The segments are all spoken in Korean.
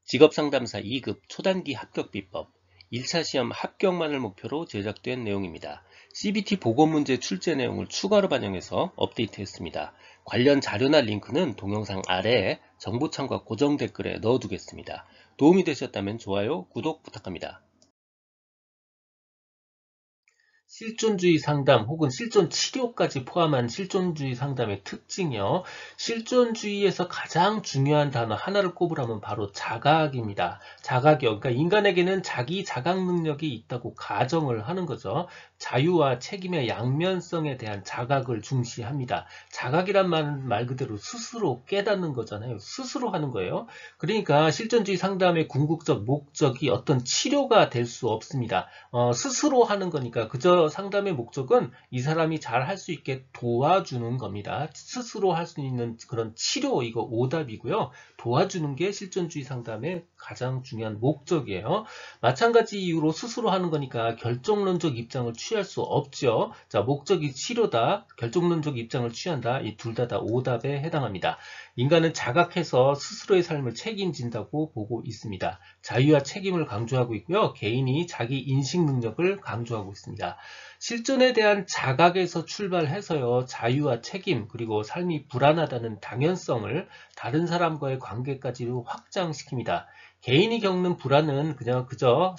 직업상담사 2급 초단기 합격 비법 1차 시험 합격만을 목표로 제작된 내용입니다. CBT 보건문제 출제 내용을 추가로 반영해서 업데이트했습니다. 관련 자료나 링크는 동영상 아래에 정보창과 고정 댓글에 넣어두겠습니다. 도움이 되셨다면 좋아요, 구독 부탁합니다. 실존주의 상담 혹은 실존 치료까지 포함한 실존주의 상담의 특징이요. 실존주의에서 가장 중요한 단어 하나를 꼽으라면 바로 자각입니다. 자각이요. 그러니까 인간에게는 자기 자각 능력이 있다고 가정을 하는 거죠. 자유와 책임의 양면성에 대한 자각을 중시합니다. 자각이란 말 그대로 스스로 깨닫는 거잖아요. 스스로 하는 거예요. 그러니까 실존주의 상담의 궁극적 목적이 어떤 치료가 될 수 없습니다. 스스로 하는 거니까 그저 상담의 목적은 이 사람이 잘 할 수 있게 도와주는 겁니다. 스스로 할 수 있는 그런 치료, 이거 오답이고요. 도와주는 게 실존주의 상담의 가장 중요한 목적이에요. 마찬가지 이유로 스스로 하는 거니까 결정론적 입장을 취할 수 없죠. 자, 목적이 치료다, 결정론적 입장을 취한다. 이 둘 다 오답에 해당합니다. 인간은 자각해서 스스로의 삶을 책임진다고 보고 있습니다. 자유와 책임을 강조하고 있고요. 개인이 자기 인식 능력을 강조하고 있습니다. 실존에 대한 자각에서 출발해서요. 자유와 책임 그리고 삶이 불안하다는 당연성을 다른 사람과의 관계까지도 확장시킵니다. 개인이 겪는 불안은 그저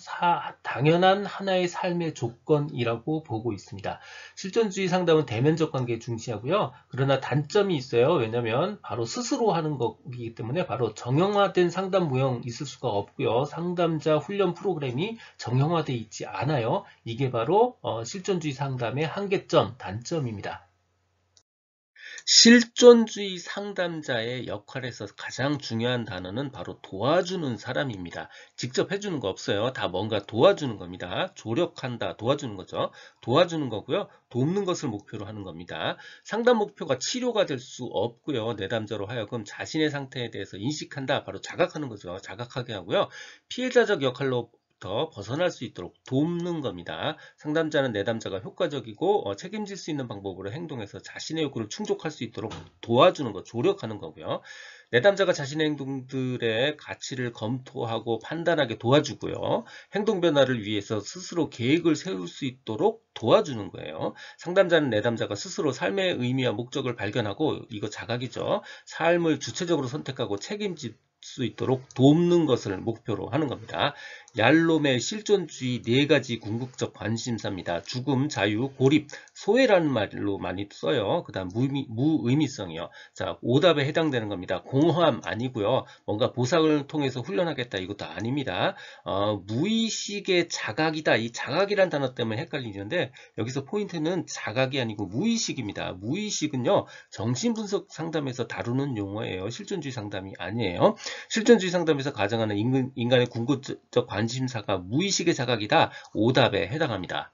당연한 하나의 삶의 조건이라고 보고 있습니다. 실존주의 상담은 대면적 관계 중시하고요. 그러나 단점이 있어요. 왜냐하면 바로 스스로 하는 거기 때문에 바로 정형화된 상담 모형 있을 수가 없고요. 상담자 훈련 프로그램이 정형화되어 있지 않아요. 이게 바로 실존주의 상담의 한계점, 단점입니다. 실존주의 상담자의 역할에서 가장 중요한 단어는 바로 도와주는 사람입니다. 직접 해주는 거 없어요. 다 뭔가 도와주는 겁니다. 조력한다, 도와주는 거죠. 도와주는 거고요. 돕는 것을 목표로 하는 겁니다. 상담 목표가 치료가 될 수 없고요. 내담자로 하여금 자신의 상태에 대해서 인식한다, 바로 자각하는 거죠. 자각하게 하고요. 피해자적 역할로 벗어날 수 있도록 돕는 겁니다. 상담자는 내담자가 효과적이고 책임질 수 있는 방법으로 행동해서 자신의 욕구를 충족할 수 있도록 도와주는 것, 조력하는 거고요. 내담자가 자신의 행동들의 가치를 검토하고 판단하게 도와주고요. 행동 변화를 위해서 스스로 계획을 세울 수 있도록 도와주는 거예요. 상담자는 내담자가 스스로 삶의 의미와 목적을 발견하고, 이거 자각이죠. 삶을 주체적으로 선택하고 책임질 수 있도록 돕는 것을 목표로 하는 겁니다. 얄롬의 실존주의 4가지 궁극적 관심사입니다. 죽음, 자유, 고립, 소외라는 말로 많이 써요. 그 다음 무의미성이요. 자, 오답에 해당되는 겁니다. 공허함 아니고요. 뭔가 보상을 통해서 훈련하겠다, 이것도 아닙니다. 무의식의 자각이다. 이 자각이란 단어 때문에 헷갈리는데, 여기서 포인트는 자각이 아니고 무의식입니다. 무의식은요, 정신분석 상담에서 다루는 용어예요. 실존주의 상담이 아니에요. 실존주의 상담에서 가정하는 인간의 궁극적 관심사가 무의식의 자각이다. 오답에 해당합니다.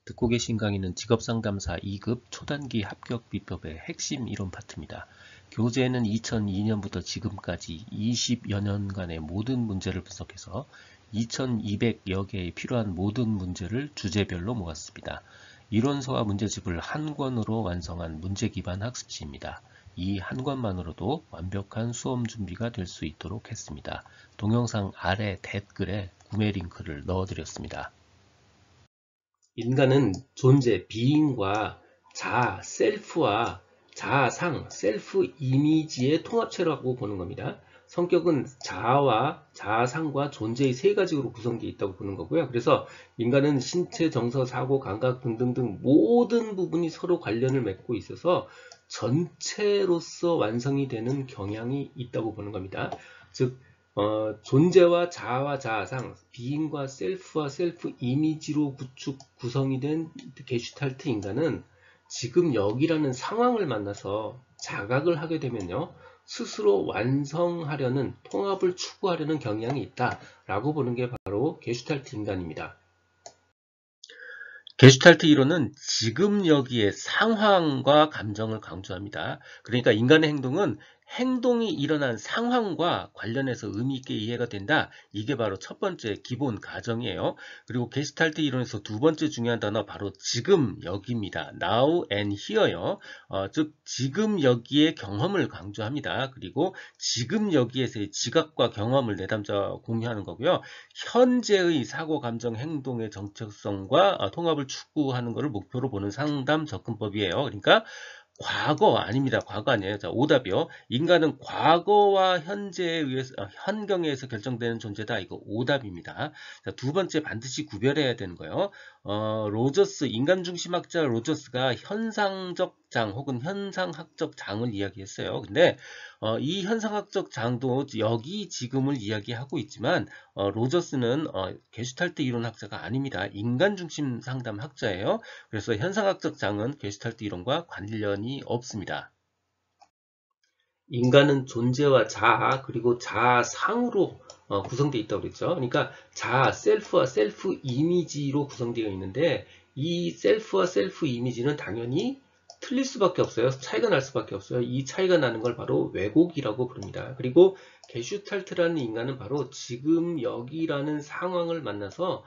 듣고 계신 강의는 직업상담사 2급 초단기 합격 비법의 핵심 이론 파트입니다. 교재에는 2002년부터 지금까지 20여 년간의 모든 문제를 분석해서 2200여 개의 필요한 모든 문제를 주제별로 모았습니다. 이론서와 문제집을 한 권으로 완성한 문제 기반 학습지입니다. 이 한 권만으로도 완벽한 수험 준비가 될 수 있도록 했습니다. 동영상 아래 댓글에 구매 링크를 넣어드렸습니다. 인간은 존재, 비인과 자아, 셀프와 자아상, 셀프 이미지의 통합체라고 보는 겁니다. 성격은 자아와 자아상과 존재의 3가지로 구성되어 있다고 보는 거고요. 그래서 인간은 신체, 정서, 사고, 감각 등등등 모든 부분이 서로 관련을 맺고 있어서 전체로서 완성이 되는 경향이 있다고 보는 겁니다. 즉 존재와 자아와 자아상, 비인과 셀프와 셀프 이미지로 구성이 된 게슈탈트 인간은 지금 여기라는 상황을 만나서 자각을 하게 되면요, 스스로 완성하려는, 통합을 추구하려는 경향이 있다라고 보는 게 바로 게슈탈트 인간입니다. 게슈탈트 이론은 지금 여기의 상황과 감정을 강조합니다. 그러니까 인간의 행동은 행동이 일어난 상황과 관련해서 의미 있게 이해가 된다. 이게 바로 첫 번째 기본 가정이에요. 그리고 게슈탈트 이론에서 두 번째 중요한 단어 바로 지금 여기입니다. Now and here요. 즉 지금 여기의 경험을 강조합니다. 그리고 지금 여기에서의 지각과 경험을 내담자 공유하는 거고요. 현재의 사고, 감정, 행동의 정체성과 통합을 추구하는 것을 목표로 보는 상담 접근법이에요. 그러니까 과거 아닙니다. 과거 아니에요. 자, 오답이요. 인간은 과거와 현재에 의해서, 환경에 의해서 결정되는 존재다. 이거 오답입니다. 자, 두 번째 반드시 구별해야 되는 거예요. 로저스, 인간중심학자 로저스가 현상적 장 혹은 현상학적 장을 이야기했어요. 근데 이 현상학적 장도 여기 지금을 이야기하고 있지만 로저스는 게슈탈트 이론학자가 아닙니다. 인간중심 상담학자예요. 그래서 현상학적 장은 게슈탈트 이론과 관련이 없습니다. 인간은 존재와 자아 그리고 자아상으로 구성되어 있다고 그랬죠. 그러니까 자아, 셀프와 셀프 이미지로 구성되어 있는데 이 셀프와 셀프 이미지는 당연히 틀릴 수밖에 없어요. 차이가 날 수밖에 없어요. 이 차이가 나는 걸 바로 왜곡이라고 부릅니다. 그리고 게슈탈트라는 인간은 바로 지금 여기라는 상황을 만나서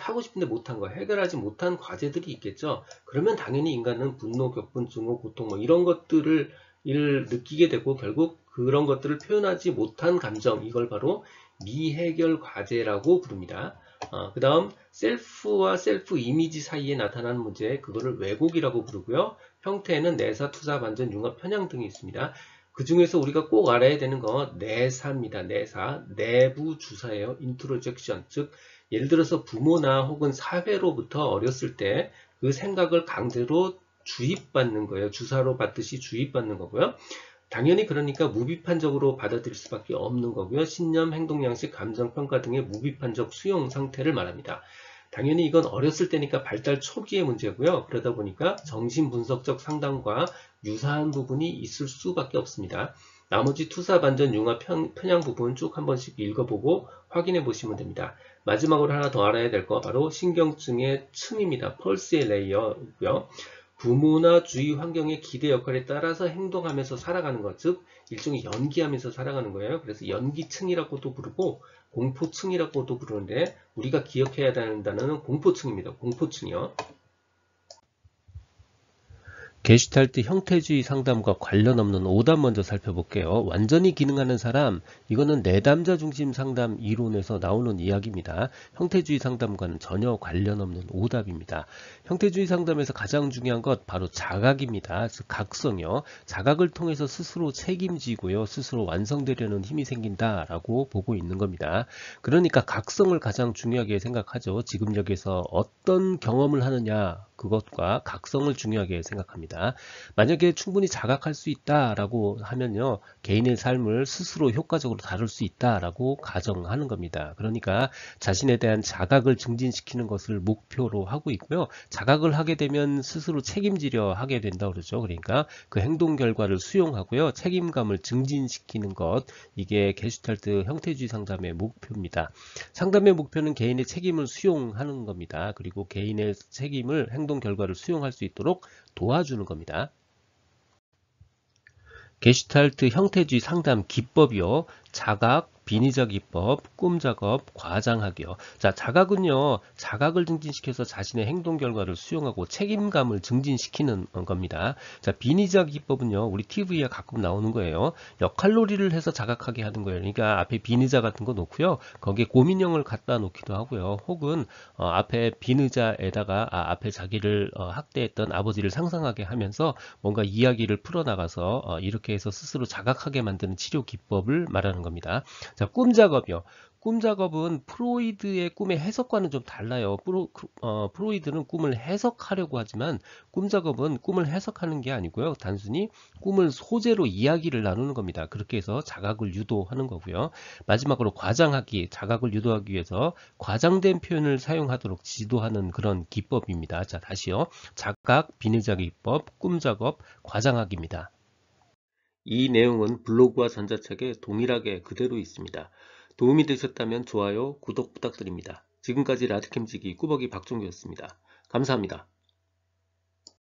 하고 싶은데 못한 거, 해결하지 못한 과제들이 있겠죠. 그러면 당연히 인간은 분노, 격분, 증오, 고통 뭐 이런 것들을 느끼게 되고 결국 그런 것들을 표현하지 못한 감정, 이걸 바로 미해결 과제라고 부릅니다. 그 다음 셀프와 셀프 이미지 사이에 나타나는 문제, 그거를 왜곡이라고 부르고요. 형태에는 내사, 투사, 반전, 융합, 편향 등이 있습니다. 그 중에서 우리가 꼭 알아야 되는 건 내사입니다. 내사, 내부 주사예요. 인트로젝션, 즉 예를 들어서 부모나 혹은 사회로부터 어렸을 때 그 생각을 강제로 주입받는 거예요. 주사로 받듯이 주입받는 거고요. 당연히 그러니까 무비판적으로 받아들일 수밖에 없는 거고요. 신념, 행동, 양식, 감정, 평가 등의 무비판적 수용 상태를 말합니다. 당연히 이건 어렸을 때니까 발달 초기의 문제고요. 그러다 보니까 정신분석적 상담과 유사한 부분이 있을 수밖에 없습니다. 나머지 투사, 반전, 융합, 편향 부분 쭉 한 번씩 읽어보고 확인해 보시면 됩니다. 마지막으로 하나 더 알아야 될 거 바로 신경증의 층입니다. 펄스의 레이어고요. 부모나 주위 환경의 기대 역할에 따라서 행동하면서 살아가는 것, 즉 일종의 연기하면서 살아가는 거예요. 그래서 연기층이라고도 부르고 공포층이라고도 부르는데 우리가 기억해야 되는 단어는 공포층입니다. 공포층이요. 게슈탈트 형태주의 상담과 관련 없는 오답 먼저 살펴볼게요. 완전히 기능하는 사람, 이거는 내담자 중심 상담 이론에서 나오는 이야기입니다. 형태주의 상담과는 전혀 관련 없는 오답입니다. 형태주의 상담에서 가장 중요한 것 바로 자각입니다. 즉 각성이요. 자각을 통해서 스스로 책임지고요. 스스로 완성되려는 힘이 생긴다라고 보고 있는 겁니다. 그러니까 각성을 가장 중요하게 생각하죠. 지금 여기서 어떤 경험을 하느냐, 그것과 각성을 중요하게 생각합니다. 만약에 충분히 자각할 수 있다라고 하면요, 개인의 삶을 스스로 효과적으로 다룰 수 있다라고 가정하는 겁니다. 그러니까 자신에 대한 자각을 증진시키는 것을 목표로 하고 있고요. 자각을 하게 되면 스스로 책임지려 하게 된다고 그러죠. 그러니까 그 행동 결과를 수용하고요, 책임감을 증진시키는 것, 이게 게슈탈트 형태주의 상담의 목표입니다. 상담의 목표는 개인의 책임을 수용하는 겁니다. 그리고 개인의 책임을 행동 결과를 수용할 수 있도록 도와주는 겁니다. 게슈탈트 형태주의 상담 기법이요. 자각, 비니자 기법, 꿈 작업, 과장하기요. 자, 자각은요, 자각을 증진시켜서 자신의 행동 결과를 수용하고 책임감을 증진시키는 겁니다. 자, 비니자 기법은요, 우리 TV에 가끔 나오는 거예요. 역할놀이를 해서 자각하게 하는 거예요. 그러니까 앞에 비니자 같은 거 놓고요, 거기에 곰인형을 갖다 놓기도 하고요. 혹은 앞에 비니자에다가 앞에 자기를 학대했던 아버지를 상상하게 하면서 뭔가 이야기를 풀어나가서 이렇게 해서 스스로 자각하게 만드는 치료 기법을 말하는 겁니다. 자, 꿈 작업이요. 꿈 작업은 프로이드의 꿈의 해석과는 좀 달라요. 프로이드는 꿈을 해석하려고 하지만 꿈 작업은 꿈을 해석하는 게 아니고요. 단순히 꿈을 소재로 이야기를 나누는 겁니다. 그렇게 해서 자각을 유도하는 거고요. 마지막으로 과장하기, 자각을 유도하기 위해서 과장된 표현을 사용하도록 지도하는 그런 기법입니다. 자, 다시요. 자각, 비니자 기법, 꿈 작업, 과장하기입니다. 이 내용은 블로그와 전자책에 동일하게 그대로 있습니다. 도움이 되셨다면 좋아요, 구독 부탁드립니다. 지금까지 라디캠지기 꾸벅이 박종규였습니다. 감사합니다.